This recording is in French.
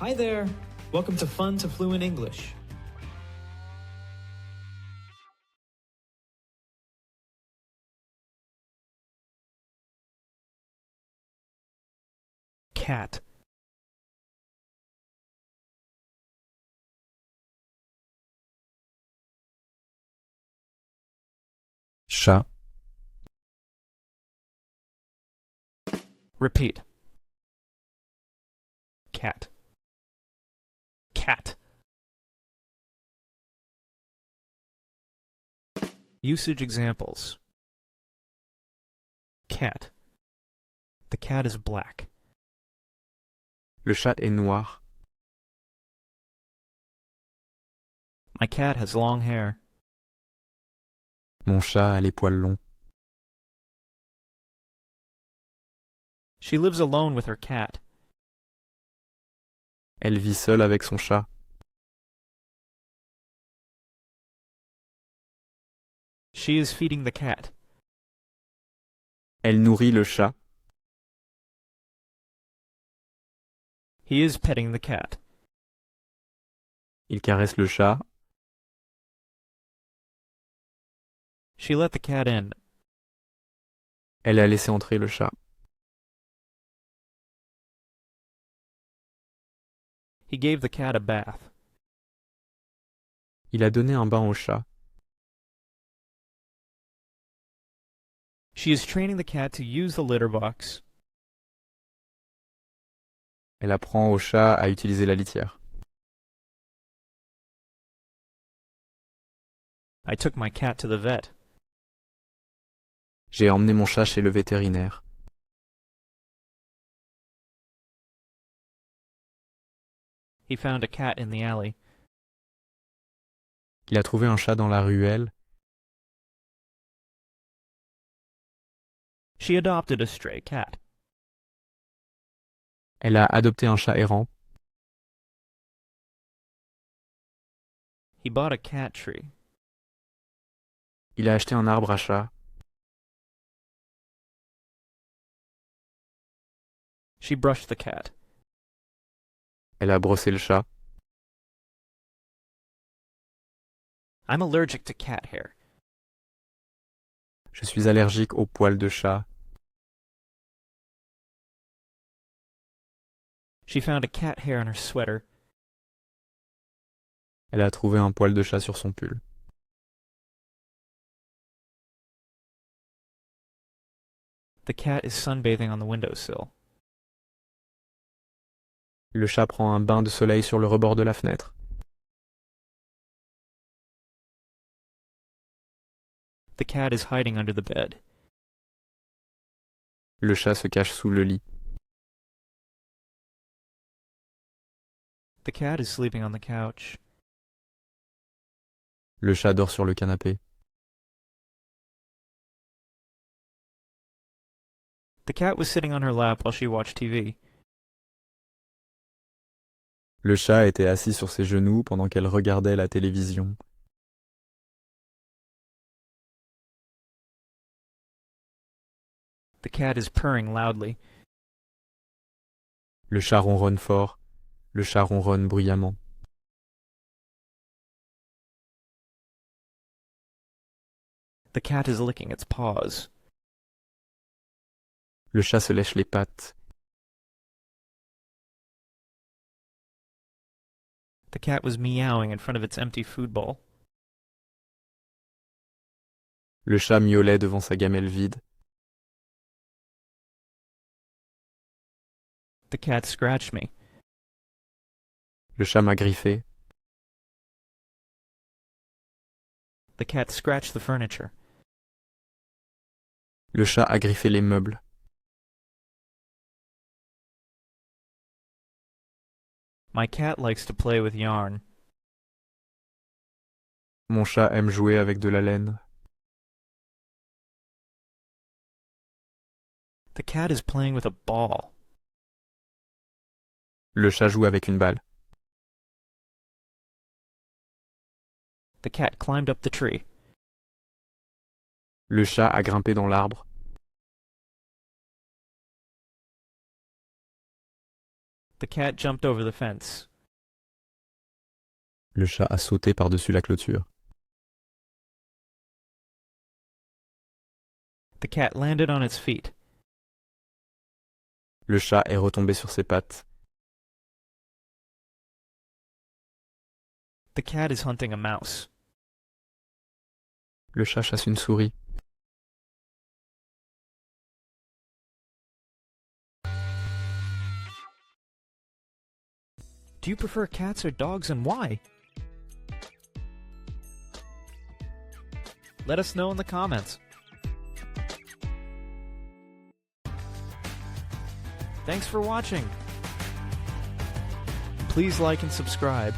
Hi there! Welcome to Fun to Fluent English. Cat. Chat. Repeat. Cat. Cat. Usage examples. Cat. The cat is black. Le chat est noir. My cat has long hair. Mon chat a les poils longs. She lives alone with her cat. Elle vit seule avec son chat. She is feeding the cat. Elle nourrit le chat. He is petting the cat. Il caresse le chat. She let the cat in. Elle a laissé entrer le chat. He gave the cat a bath. Il a donné un bain au chat. She is training the cat to use the litter box. Elle apprend au chat à utiliser la litière. I took my cat to the vet. J'ai emmené mon chat chez le vétérinaire. He found a cat in the alley. Il a trouvé un chat dans la ruelle. She adopted a stray cat. Elle a adopté un chat errant. He bought a cat tree. Il a acheté un arbre à chat. She brushed the cat. Elle a brossé le chat. I'm allergic to cat hair. Je suis allergique aux poils de chat. She found a cat hair in her sweater. Elle a trouvé un poil de chat sur son pull. The cat is sunbathing on the windowsill. Le chat prend un bain de soleil sur le rebord de la fenêtre. The cat is hiding under the bed. Le chat se cache sous le lit. The cat is sleeping on the couch. Le chat dort sur le canapé. The cat was sitting on her lap while she watched TV. Le chat était assis sur ses genoux pendant qu'elle regardait la télévision. The cat is purring loudly. Le chat ronronne fort. Le chat ronronne bruyamment. The cat is licking its paws. Le chat se lèche les pattes. The cat was meowing in front of its empty food bowl. Le chat miaulait devant sa gamelle vide. The cat scratched me. Le chat m'a griffé. The cat scratched the furniture. Le chat a griffé les meubles. My cat likes to play with yarn. Mon chat aime jouer avec de la laine. The cat is playing with a ball. Le chat joue avec une balle. The cat climbed up the tree. Le chat a grimpé dans l'arbre. The cat jumped over the fence. Le chat a sauté par-dessus la clôture. The cat landed on its feet. Le chat est retombé sur ses pattes. The cat is hunting a mouse. Le chat chasse une souris. Do you prefer cats or dogs, and why? Let us know in the comments. Thanks for watching. Please like and subscribe.